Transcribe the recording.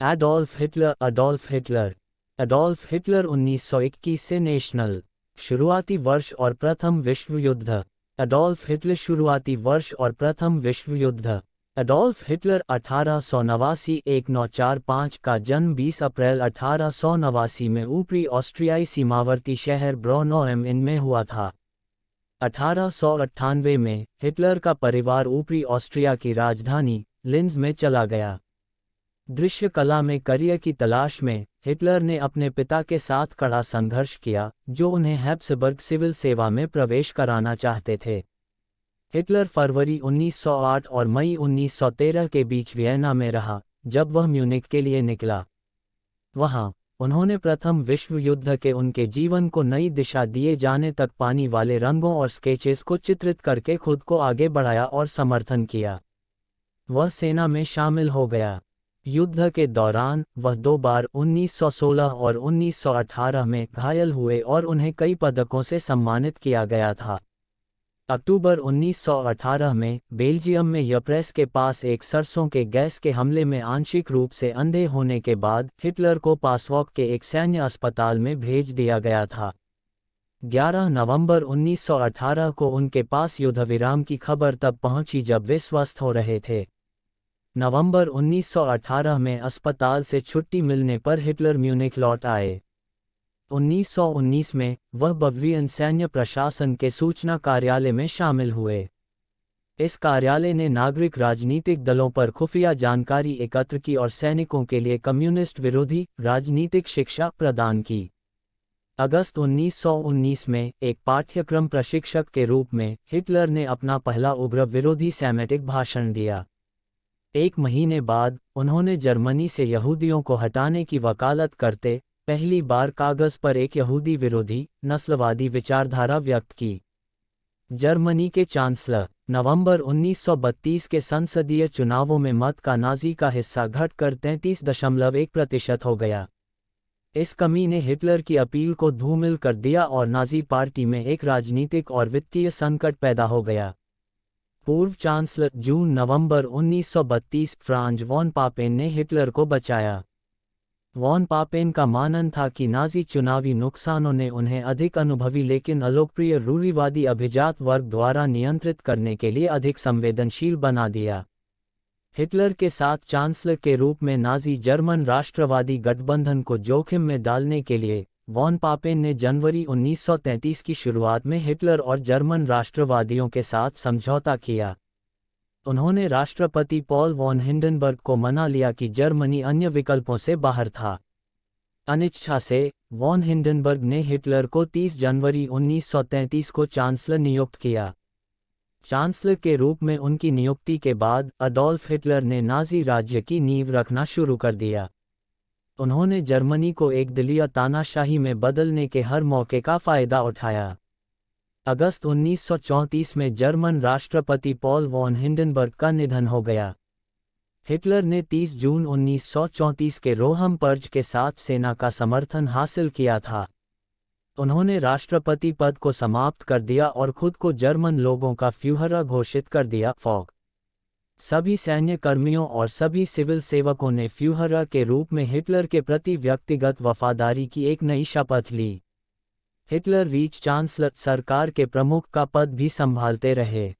Adolf Hitler 1921 से national. शुरुआती वर्ष और प्रथम विश्व युद्ध। एडोल्फ हिटलर शुरुआती वर्ष और प्रथम विश्व युद्ध। एडोल्फ हिटलर 1889-1945 का जन्म 20 अप्रैल 1889 में ऊपरी ऑस्ट्रियाई सीमावर्ती शहर ब्रॉनोएम में हुआ था। 1898 में हिटलर का परिवार ऊपरी ऑस्ट्रिया की राजधानी लिंज में चला गया। दृश्य कला में करियर की तलाश में हिटलर ने अपने पिता के साथ कड़ा संघर्ष किया, जो उन्हें हैब्सबर्ग सिविल सेवा में प्रवेश कराना चाहते थे। हिटलर फरवरी 1908 और मई 1913 के बीच वियना में रहा, जब वह म्यूनिख के लिए निकला। वहां उन्होंने प्रथम विश्व युद्ध के उनके जीवन को नई दिशा दिए जाने तक पानी वाले रंगों और स्केचेस को चित्रित करके खुद को आगे बढ़ाया और समर्थन किया। वह सेना में शामिल हो गया। युद्ध के दौरान वह 2 बार 1916 और 1918 में घायल हुए और उन्हें कई पदकों से सम्मानित किया गया था। अक्टूबर 1918 में बेल्जियम में यप्रेस के पास एक सरसों के गैस के हमले में आंशिक रूप से अंधे होने के बाद हिटलर को पासवॉक के एक सैन्य अस्पताल में भेज दिया गया था। 11 नवंबर 1918 को उनके पास युद्धविराम की खबर तब पहुंची जब वे स्वस्थ हो रहे थे। नवंबर 1918 में अस्पताल से छुट्टी मिलने पर हिटलर म्यूनिख लौट आए। 1919 में वह बवरियन सैन्य प्रशासन के सूचना कार्यालय में शामिल हुए। इस कार्यालय ने नागरिक राजनीतिक दलों पर खुफिया जानकारी एकत्र की और सैनिकों के लिए कम्युनिस्ट विरोधी राजनीतिक शिक्षा प्रदान की। अगस्त 1919 में एक पाठ्यक्रम प्रशिक्षक के रूप में हिटलर ने अपना पहला उग्र विरोधी सैमेटिक भाषण दिया। 1 महीने बाद उन्होंने जर्मनी से यहूदियों को हटाने की वकालत करते पहली बार कागज पर एक यहूदी विरोधी नस्लवादी विचारधारा व्यक्त की। जर्मनी के चांसलर नवंबर 1932 के संसदीय चुनावों में मत का नाजी का हिस्सा घटकर 33.1% हो गया। इस कमी ने हिटलर की अपील को धूमिल कर दिया और नाजी पार्टी में एक राजनीतिक और वित्तीय संकट पैदा हो गया। पूर्व चांसलर जून नवंबर 1932 फ्रांज वॉन पापेन ने हिटलर को बचाया। वॉन पापेन का मानन था कि नाजी चुनावी नुकसानों ने उन्हें अधिक अनुभवी लेकिन अलोकप्रिय रूढ़िवादी अभिजात वर्ग द्वारा नियंत्रित करने के लिए अधिक संवेदनशील बना दिया। हिटलर के साथ चांसलर के रूप में नाजी जर्मन राष्ट्रवादी गठबंधन को जोखिम में डालने के लिए वॉन पापेन ने जनवरी 1933 की शुरुआत में हिटलर और जर्मन राष्ट्रवादियों के साथ समझौता किया। उन्होंने राष्ट्रपति पॉल वॉन हिंडनबर्ग को मना लिया कि जर्मनी अन्य विकल्पों से बाहर था। अनिच्छा से वॉन हिंडनबर्ग ने हिटलर को 30 जनवरी 1933 को चांसलर नियुक्त किया। चांसलर के रूप में उनकी नियुक्ति के बाद अडोल्फ हिटलर ने नाजी राज्य की नींव रखना शुरू कर दिया। उन्होंने जर्मनी को एकदलीय तानाशाही में बदलने के हर मौके का फायदा उठाया। अगस्त 1934 में जर्मन राष्ट्रपति पॉल वॉन हिंडनबर्ग का निधन हो गया। हिटलर ने 30 जून 1934 के रोहम पर्ज के साथ सेना का समर्थन हासिल किया था। उन्होंने राष्ट्रपति पद को समाप्त कर दिया और खुद को जर्मन लोगों का फ्यूहरर घोषित कर दिया। फॉक सभी सैन्य कर्मियों और सभी सिविल सेवकों ने फ्यूहरर के रूप में हिटलर के प्रति व्यक्तिगत वफादारी की एक नई शपथ ली। हिटलर रीच चांसलर सरकार के प्रमुख का पद भी संभालते रहे।